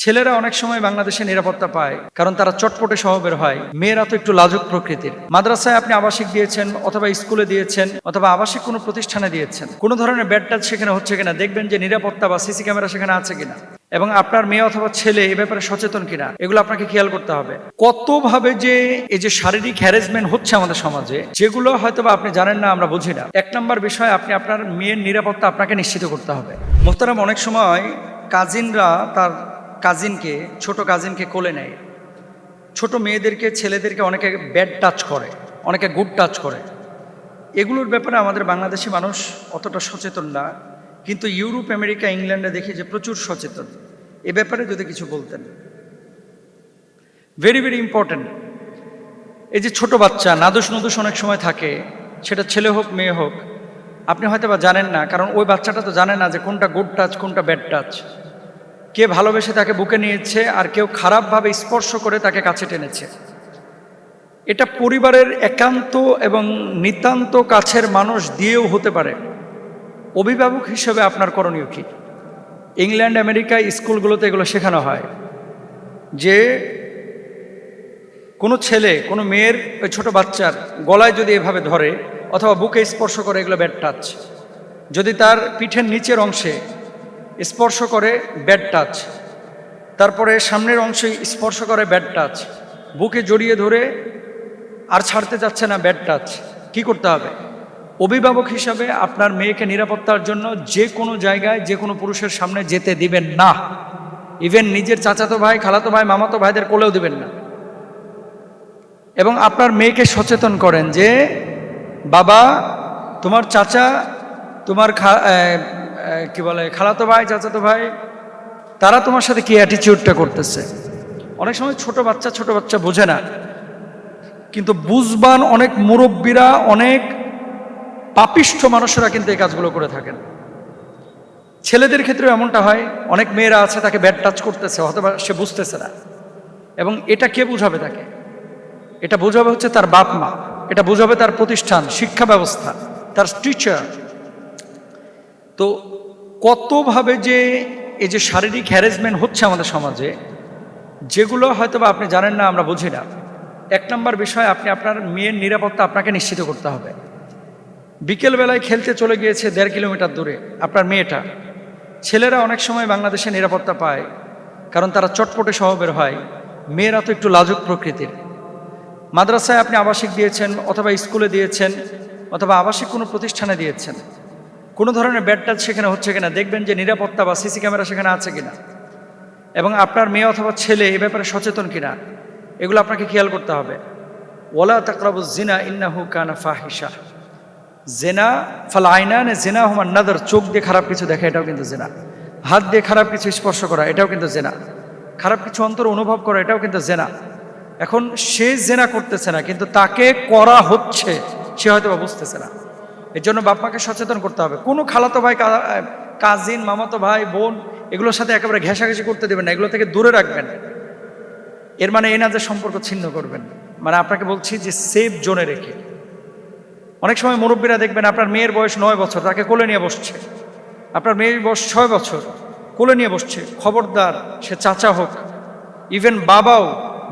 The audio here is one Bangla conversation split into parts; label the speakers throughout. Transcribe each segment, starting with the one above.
Speaker 1: ছেলেরা অনেক সময় বাংলাদেশে নিরাপত্তা পায় কারণ তারা চটপটে স্বভাবের হয়। মেয়েরা তো একটু লাজুক প্রকৃতির। মাদ্রাসায় আপনি আবাসিক দিয়েছেন অথবা স্কুলে দিয়েছেন অথবা আবাসিক কোনো প্রতিষ্ঠানে দিয়েছেন, কোনো ধরনের ব্যাড টাচ সেখানে হচ্ছে কিনা দেখবেন, যে নিরাপত্তা বা সিসি ক্যামেরা সেখানে আছে কিনা এবং আপনার মেয়ে অথবা ছেলে এ ব্যাপারে সচেতন কিনা, এগুলো আপনাকে খেয়াল করতে হবে। কতভাবে যে এই যে শারীরিক হ্যারাসমেন্ট হচ্ছে আমাদের সমাজে, যেগুলো হয়তো বা আপনি জানেন না, আমরা বুঝি না। এক নম্বর বিষয়, আপনি আপনার মেয়ের নিরাপত্তা আপনাকে নিশ্চিত করতে হবে। মোহতারাম, অনেক সময় কাজিনরা তার কাজিনকে, ছোট কাজিনকে কোলে নেয়। ছোট মেয়েদেরকে, ছেলেদেরকে অনেকে ব্যাড টাচ করে, অনেকে গুড টাচ করে। এগুলোর ব্যাপারে আমাদের বাংলাদেশি মানুষ অতটা সচেতন না, কিন্তু ইউরোপ, আমেরিকা, ইংল্যান্ডে দেখি যে প্রচুর সচেতন। এ ব্যাপারে যদি কিছু বলতেন। Very very important. এই যে ছোট বাচ্চা নাদুস নুদুস অনেক সময় থাকে, সেটা ছেলে হোক মেয়ে হোক, আপনি হয়তো বা জানেন না, কারণ ওই বাচ্চাটা তো জানে না যে কোনটা গুড টাচ কোনটা ব্যাড টাচ। কে ভালোবেসে তাকে বুকে নিয়েছে আর কেউ খারাপভাবে স্পর্শ করে তাকে কাছে টেনেছে। এটা পরিবারের একান্ত এবং নিতান্ত কাছের মানুষ দিয়েও হতে পারে। অভিভাবক হিসেবে আপনার করণীয় কি? ইংল্যান্ড, আমেরিকা স্কুলগুলোতে এগুলো শেখানো হয় যে কোনো ছেলে কোনো মেয়ের, ওই ছোট বাচ্চার গলায় যদি এভাবে ধরে অথবা বুকে স্পর্শ করে, এগুলো ব্যাড টাচ। যদি তার পিঠের নিচের অংশে স্পর্শ করে, ব্যাড টাচ। তারপরে সামনের অংশে স্পর্শ করে, ব্যাড টাচ। বুকে জড়িয়ে ধরে আর ছাড়তে যাচ্ছে না, ব্যাড টাচ। কি করতে হবে? অভিভাবক হিসাবে আপনার মেয়েকে নিরাপত্তার জন্য যে কোনো জায়গায় যে কোনো পুরুষের সামনে যেতে দিবেন না। ইভেন নিজের চাচাতো ভাই, খালাতো ভাই, মামাতো ভাইদের কোলেও দিবেন না। এবং আপনার মেয়েকে সচেতন করেন যে বাবা, তোমার চাচা, তোমার কি বলে খালাতো ভাই, চাচাতো ভাই, তারা তোমার সাথে কি অ্যাটিটিউডটা করতেছে। অনেক সময় ছোট বাচ্চা বোঝে না, কিন্তু বুঝবান অনেক মুরব্বীরা, অনেক পাপিষ্ঠ মানুষেরা কিন্তু এই কাজগুলো করে থাকেন। ছেলেদের ক্ষেত্রেও এমনটা হয়। অনেক মেয়েরা আছে তাকে ব্যাড টাচ করতেছে, অথবা সে বুঝতেছে না। এবং এটা কে বুঝাবে তাকে? এটা বোঝাবে হচ্ছে তার বাপ মা, এটা বোঝাবে তার প্রতিষ্ঠান, শিক্ষা ব্যবস্থা, তার টিচার। তো কতভাবে যে এই যে শারীরিক হ্যারাসমেন্ট হচ্ছে আমাদের সমাজে, যেগুলো হয়তো বা আপনি জানেন না, আমরা বুঝি না। এক নম্বর বিষয়, আপনি আপনার মেয়ের নিরাপত্তা আপনাকে নিশ্চিত করতে হবে। বিকেলবেলায় খেলতে চলে গিয়েছে 1.5 কিলোমিটার দূরে আপনার মেয়েটা। ছেলেরা অনেক সময় বাংলাদেশে নিরাপত্তা পায় কারণ তারা চটপটে স্বভাবের হয়। মেয়েরা তো একটু লাজুক প্রকৃতির। মাদ্রাসায় আপনি আবাসিক দিয়েছেন অথবা স্কুলে দিয়েছেন অথবা আবাসিক কোনো প্রতিষ্ঠানে দিয়েছেন, কোনো ধরনের ব্যাড টাচ সেখানে হচ্ছে কিনা দেখবেন, যে নিরাপত্তা বা সিসি ক্যামেরা সেখানে আছে কিনা এবং আপনার মেয়ে অথবা ছেলে এ ব্যাপারে সচেতন কিনা, এগুলো আপনাকে খেয়াল করতে হবে। ওয়ালা তাকরাবুজ জিনা ইন্নাহু কানা ফাহিশা। জেনা ফাল আইনান জেনা হুমান নাদর, চোখ দিয়ে খারাপ কিছু দেখা, এটাও কিন্তু জেনা। হাত দিয়ে খারাপ কিছু স্পর্শ করা, এটাও কিন্তু জেনা। খারাপ কিছু অন্তর অনুভব করা, এটাও কিন্তু জেনা। এখন সে জেনা করতেছে না, কিন্তু তাকে করা হচ্ছে, সে হয়তো বুঝতেছে না। এর জন্য বাপ মাকে সচেতন করতে হবে। কোনো খালাতো ভাই, কাজিন, মামাতো ভাই, বোন, এগুলোর সাথে একেবারে ঘেঁষাঘেঁষি করতে দেবেন না, এগুলো থেকে দূরে রাখবেন। এর মানে এই না যে সম্পর্ক ছিন্ন করবেন, মানে আপনাকে বলছি যে সেফ জোনে রেখে। অনেক সময় মুরব্বীরা দেখবেন, আপনার মেয়ের বয়স 9 বছর, তাকে কোলে নিয়ে বসছে। আপনার মেয়ের বয়স 6 বছর, কোলে নিয়ে বসছে। খবরদার, সে চাচা হোক, ইভেন বাবাও,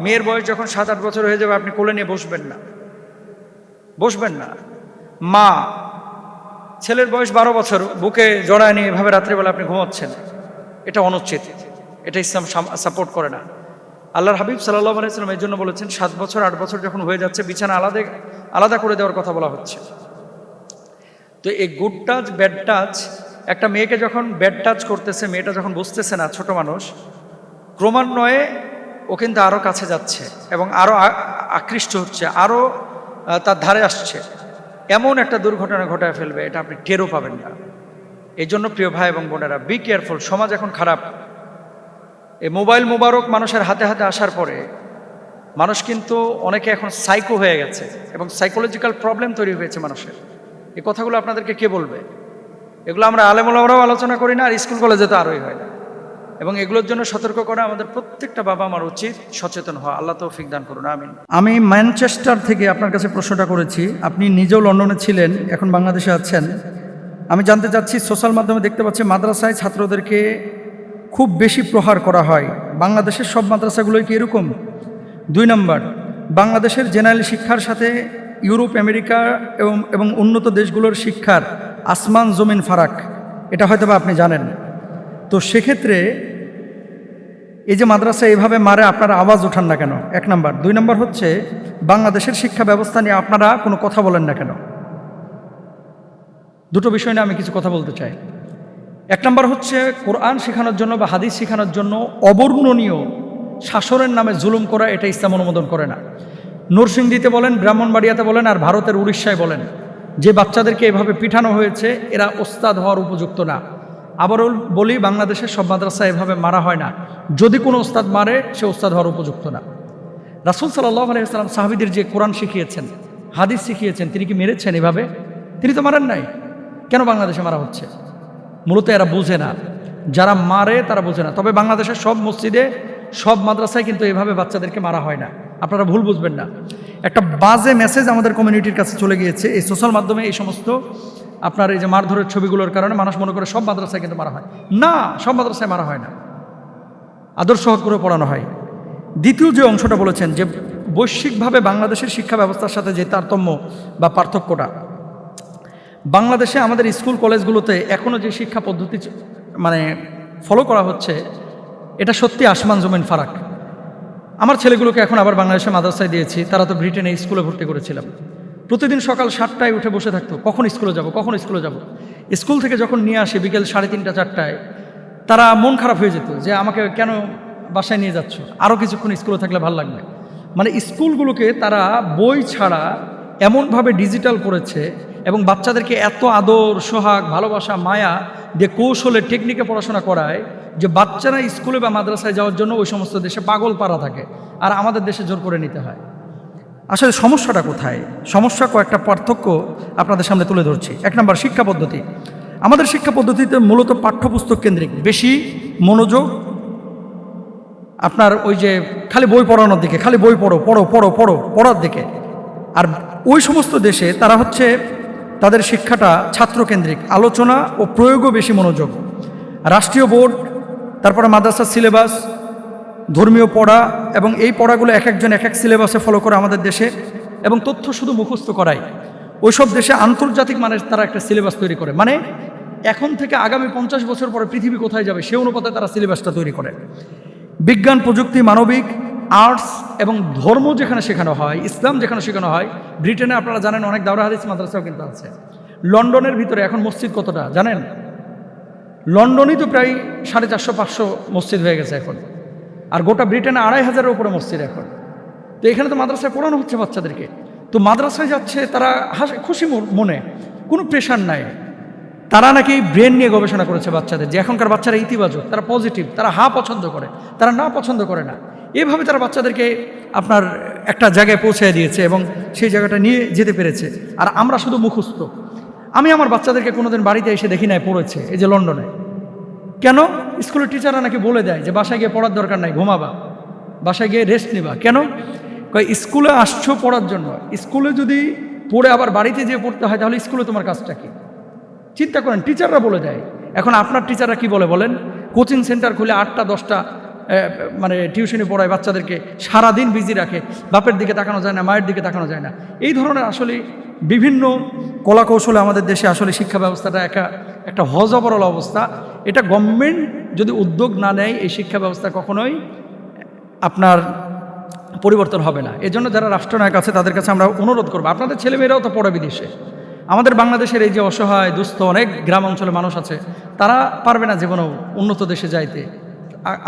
Speaker 1: মেয়ের বয়স যখন 7-8 বছর হয়ে যাবে, আপনি কোলে নিয়ে বসবেন না, বসবেন না। মা, ছেলের বয়স 12 বছর, বুকে জড়ায় নিয়ে এভাবে রাত্রিবেলা আপনি ঘুমাচ্ছেন, এটা অনুচিত, এটা ইসলাম সাপোর্ট করে না। আল্লাহর হাবিব সাল্লাল্লাহু আলাইহি ওয়াসাল্লাম এর জন্য বলেছেন, 7 বছর 8 বছর যখন হয়ে যাচ্ছে, বিছানা আলাদা করে দেওয়ার কথা বলা হচ্ছে। তো এই গুড টাচ, ব্যাড টাচ, একটা মেয়েকে যখন ব্যাড টাচ করতেছে, মেয়েটা যখন বুঝতেছে না, ছোট মানুষ, ক্রমান্বয়ে ও কিন্তু আরও কাছে যাচ্ছে এবং আরও আকৃষ্ট হচ্ছে, আরও তার ধারে আসছে। এমন একটা দুর্ঘটনা ঘটায় ফেলবে, এটা আপনি টেরও পাবেন না। এই জন্য প্রিয় ভাই এবং বোনেরা, বি কেয়ারফুল। সমাজ এখন খারাপ। এই মোবাইল মুবারক মানুষের হাতে হাতে আসার পরে মানুষ কিন্তু অনেকে এখন সাইকো হয়ে গেছে এবং সাইকোলজিক্যাল প্রবলেম তৈরি হয়েছে মানুষের। এই কথাগুলো আপনাদেরকে কে বলবে? এগুলো আমরা আলেমুলামারাও আলোচনা করি না, আর স্কুল কলেজে তো আরোই হয় না। এবং এগুলোর জন্য সতর্ক করা আমাদের প্রত্যেকটা বাবা মার উচিত, সচেতন হওয়া। আল্লাহ তৌফিক দান করুন, আমিন। আমি ম্যানচেস্টার থেকে আপনার কাছে প্রশ্নটা করেছি। আপনি নিজেও লন্ডনে ছিলেন, এখন বাংলাদেশে আছেন। আমি জানতে চাচ্ছি, সোশ্যাল মাধ্যমে দেখতে পাচ্ছি মাদ্রাসায় ছাত্রদেরকে খুব বেশি প্রহার করা হয়। বাংলাদেশের সব মাদ্রাসাগুলোই কি এরকম? 2 নম্বর, বাংলাদেশের জেনারেল শিক্ষার সাথে ইউরোপ, আমেরিকা এবং উন্নত দেশগুলোর শিক্ষার আসমান জমিন ফারাক, এটা হয়তো বা আপনি জানেন। তো সেক্ষেত্রে এই যে মাদ্রাসা এভাবে মারে, আপনারা আওয়াজ ওঠান না কেন? 1 নম্বর। 2 নম্বর হচ্ছে, বাংলাদেশের শিক্ষা ব্যবস্থা নিয়ে আপনারা কোনো কথা বলেন না কেন? দুটো বিষয় নিয়ে আমি কিছু কথা বলতে চাই। 1 নম্বর হচ্ছে, কোরআন শেখানোর জন্য বা হাদিস শেখানোর জন্য অবর্ণনীয় শাসনের নামে জুলুম করা, এটা ইসলাম অনুমোদন করে না। নরসিংদীতে বলেন, ব্রাহ্মণবাড়িয়াতে বলেন, আর ভারতের উড়িষ্যায় বলেন, যে বাচ্চাদেরকে এভাবে পিঠানো হয়েছে এরা ওস্তাদ হওয়ার উপযুক্ত না। আবারও বলি, বাংলাদেশের সব মাদ্রাসা এভাবে মারা হয় না। যদি কোনো ওস্তাদ মারে, সে ওস্তাদ হওয়ার উপযুক্ত না। রাসূল সাল্লাল্লাহু আলাইহি ওয়াসাল্লাম সাহাবীদের যে কোরআন শিখিয়েছেন, হাদিস শিখিয়েছেন, তিনি কি মেরেছেন এভাবে? তিনি তো মারেন নাই। কেন বাংলাদেশে মারা হচ্ছে? মূলত এরা বোঝে না, যারা মারে তারা বোঝে না। তবে বাংলাদেশের সব মসজিদে, সব মাদ্রাসায় কিন্তু এভাবে বাচ্চাদেরকে মারা হয় না, আপনারা ভুল বুঝবেন না। একটা বাজে মেসেজ আমাদের কমিউনিটির কাছে চলে গিয়েছে এই সোশ্যাল মাধ্যমে, এই সমস্ত আপনার এই যে মারধরের ছবিগুলোর কারণে মানুষ মনে করে সব মাদ্রাসায় কিন্তু মারা হয় না। সব মাদ্রাসায় মারা হয় না, আদর্শ হক করে পড়ানো হয়। দ্বিতীয় যে অংশটা বলেছেন, যে বৈশ্বিকভাবে বাংলাদেশের শিক্ষা ব্যবস্থার সাথে যে তারতম্য বা পার্থক্যটা, বাংলাদেশে আমাদের স্কুল কলেজগুলোতে এখনও যে শিক্ষা পদ্ধতি মানে ফলো করা হচ্ছে, এটা সত্যি আসমান জমিন ফারাক। আমার ছেলেগুলোকে এখন আবার বাংলাদেশে মাদ্রাসায় দিয়েছি, তারা তো ব্রিটেনে স্কুলে ভর্তি করেছিলাম। প্রতিদিন সকাল 7টায় উঠে বসে থাকতো, কখন স্কুলে যাব, কখন স্কুলে যাব। স্কুল থেকে যখন নিয়ে আসে বিকেল 3:30 4টায়, তারা মন খারাপ হয়ে যেত যে আমাকে কেন বাসায় নিয়ে যাচ্ছ, আরও কিছুক্ষণ স্কুলে থাকলে ভালো লাগবে। মানে স্কুলগুলোকে তারা বই ছাড়া এমনভাবে ডিজিটাল করেছে এবং বাচ্চাদেরকে এত আদর, সোহাগ, ভালোবাসা, মায়া দিয়ে কৌশলে, টেকনিকে পড়াশোনা করায় যে বাচ্চারা স্কুলে বা মাদ্রাসায় যাওয়ার জন্য ওই সমস্ত দেশে পাগল পারা থাকে, আর আমাদের দেশে জোর করে নিতে হয়। আসলে সমস্যাটা কোথায়? সমস্যা কয়েকটা পার্থক্য আপনাদের সামনে তুলে ধরছি। 1 নম্বর, শিক্ষা পদ্ধতি। আমাদের শিক্ষা পদ্ধতিতে মূলত পাঠ্যপুস্তক কেন্দ্রিক, বেশি মনোযোগ আপনার ওই যে খালি বই পড়ানোর দিকে, খালি বই পড়ার দিকে। আর ওই সমস্ত দেশে তারা হচ্ছে তাদের শিক্ষাটা ছাত্রকেন্দ্রিক, আলোচনা ও প্রয়োগও বেশি মনোযোগ। রাষ্ট্রীয় বোর্ড, তারপরে মাদ্রাসার সিলেবাস, ধর্মীয় পড়া, এবং এই পড়াগুলো এক একজন এক এক সিলেবাসে ফলো করে আমাদের দেশে, এবং তথ্য শুধু মুখস্থ করায়। ওইসব দেশে আন্তর্জাতিক মানের তারা একটা সিলেবাস তৈরি করে, মানে এখন থেকে আগামী 50 বছর পরে পৃথিবী কোথায় যাবে সে অনুপাতে তারা সিলেবাসটা তৈরি করে। বিজ্ঞান, প্রযুক্তি, মানবিক, আর্টস এবং ধর্ম যেখানে শেখানো হয়, ইসলাম যেখানে শেখানো হয়, ব্রিটেনে আপনারা জানেন অনেক দাওরা হাদিস মাদ্রাসাও কিন্তু আছে। লন্ডনের ভিতরে এখন মসজিদ কতটা জানেন? লন্ডনই তো প্রায় 450-500 মসজিদ হয়ে গেছে এখন, আর গোটা ব্রিটেনে 2500-এর উপরে মসজিদ এখন। তো এখানে তো মাদ্রাসায় পড়ানো হচ্ছে বাচ্চাদেরকে। তো মাদ্রাসায় যাচ্ছে তারা খুশি মনে, কোনো প্রেশার নাই। তারা নাকি ব্রেন নিয়ে গবেষণা করেছে বাচ্চাদের, যে এখনকার বাচ্চারা ইতিবাচক, তারা পজিটিভ, তারা পছন্দ করে, তারা না পছন্দ করে না। এভাবে তারা বাচ্চাদেরকে আপনার একটা জায়গায় পৌঁছে দিয়েছে এবং সেই জায়গাটা নিয়ে যেতে পেরেছে। আর আমরা শুধু মুখস্থ। আমি আমার বাচ্চাদেরকে কোনোদিন বাড়িতে এসে দেখি নাই পড়েছে, এই যে লন্ডনে। কেন? স্কুলের টিচাররা নাকি বলে দেয় যে বাসায় গিয়ে পড়ার দরকার নাই, ঘুমাবা, বাসায় গিয়ে রেস্ট নিবা। কেন? স্কুলে আসছো পড়ার জন্য, স্কুলে যদি পড়ে আবার বাড়িতে যেয়ে পড়তে হয় তাহলে স্কুলে তোমার কাজটা কি? চিন্তা করেন, টিচাররা বলে দেয়। এখন আপনার টিচাররা কি বলে বলেন? কোচিং সেন্টার খুলে 8টা 10টা মানে টিউশনি পড়ায় বাচ্চাদেরকে, সারাদিন বিজি রাখে, বাপের দিকে তাকানো যায় না, মায়ের দিকে তাকানো যায় না। এই ধরনের আসলে বিভিন্ন কলাকৌশলে আমাদের দেশে আসলে শিক্ষা ব্যবস্থাটা একটা হযবরল অবস্থা। এটা গভর্নমেন্ট যদি উদ্যোগ না নেয়, এই শিক্ষা ব্যবস্থা কখনোই আপনার পরিবর্তন হবে না। এজন্য যারা রাষ্ট্রনায়ক আছে তাদের কাছে আমরা অনুরোধ করবো, আপনাদের ছেলেমেয়েরাও তো পড়ে বিদেশে। আমাদের বাংলাদেশের এই যে অসহায়, দুস্থ অনেক গ্রাম অঞ্চলে মানুষ আছে, তারা পারবে না যে কোনো উন্নত দেশে যাইতে,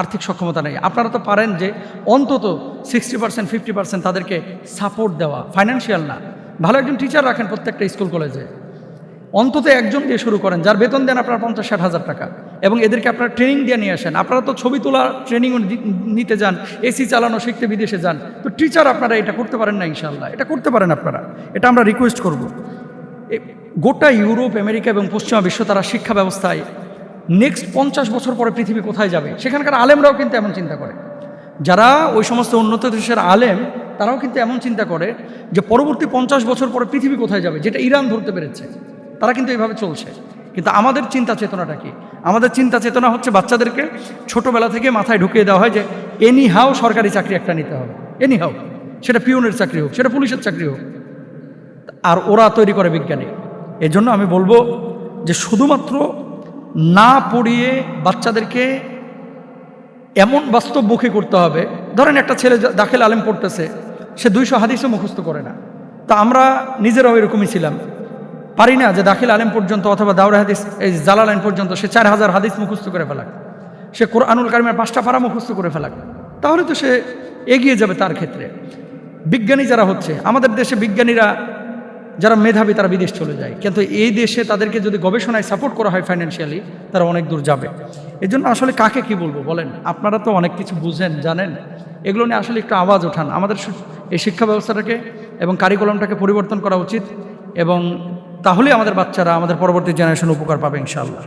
Speaker 1: আর্থিক সক্ষমতা নেই। আপনারা তো পারেন যে অন্তত 60% 50% তাদেরকে সাপোর্ট দেওয়া, ফাইন্যান্সিয়াল না, ভালো একজন টিচার রাখেন প্রত্যেকটা স্কুল কলেজে, অন্তত একজন দিয়ে শুরু করেন, যার বেতন দেন আপনার 50-60 হাজার টাকা, এবং এদেরকে আপনারা ট্রেনিং দিয়ে নিয়ে আসেন। আপনারা তো ছবি তোলা ট্রেনিংও নিতে যান, এসি চালানো শিখতে বিদেশে যান, তো টিচার আপনারা এটা করতে পারেন না? ইনশাআল্লাহ এটা করতে পারেন আপনারা, এটা আমরা রিকোয়েস্ট করব। গোটা ইউরোপ, আমেরিকা এবং পশ্চিমা বিশ্ব তারা শিক্ষা ব্যবস্থায় নেক্সট 50 বছর পরে পৃথিবী কোথায় যাবে, সেখানকার আলেমরাও কিন্তু এমন চিন্তা করে। যারা ওই সমস্ত উন্নত দেশের আলেম, তারাও কিন্তু এমন চিন্তা করে যে পরবর্তী 50 বছর পরে পৃথিবী কোথায় যাবে, যেটা ইরান ধরতে পেরেছে, তারা কিন্তু এইভাবে চলছে। কিন্তু আমাদের চিন্তা চেতনাটা কি? আমাদের চিন্তা চেতনা হচ্ছে বাচ্চাদেরকে ছোটোবেলা থেকে মাথায় ঢুকিয়ে দেওয়া হয় যে এনি হাও সরকারি চাকরি একটা নিতে হবে, এনি হাও, সেটা পিওনের চাকরি হোক, সেটা পুলিশের চাকরি হোক। আর ওরা তৈরি করে বিজ্ঞানী। এজন্য আমি বলবো যে শুধুমাত্র না পড়িয়ে বাচ্চাদেরকে এমন বাস্তবমুখী করতে হবে। ধরেন একটা ছেলে দাখিল আলেম পড়তেছে, সে 200 হাদিসও মুখস্থ করে না। তা আমরা নিজেরাও এরকমই ছিলাম, পারি না যে দাখিল আলেম পর্যন্ত অথবা দাওরা হাদিস এই জালালাইন পর্যন্ত সে 4000 হাদিস মুখস্থ করে ফেলাক, সে কোরআনুল কারিমের 5টা পারা মুখস্থ করে ফেলাক, তাহলে তো সে এগিয়ে যাবে তার ক্ষেত্রে। বিজ্ঞানী যারা হচ্ছে আমাদের দেশে, বিজ্ঞানীরা যারা মেধাবী তারা বিদেশ চলে যায়, কিন্তু এই দেশে তাদেরকে যদি গবেষণায় সাপোর্ট করা হয় ফাইন্যান্সিয়ালি, তারা অনেক দূর যাবে। এই জন্য আসলে কাকে কি বলবো বলেন, আপনারা তো অনেক কিছু বুঝেন, জানেন, এগুলো নিয়ে আসলে একটু আওয়াজ ওঠান। আমাদের এই শিক্ষা ব্যবস্থাটাকে এবং কারিকুলামটাকে পরিবর্তন করা উচিত, এবং তাহলে আমাদের বাচ্চারা, আমাদের পরবর্তী জেনারেশন উপকার পাবে ইনশাআল্লাহ।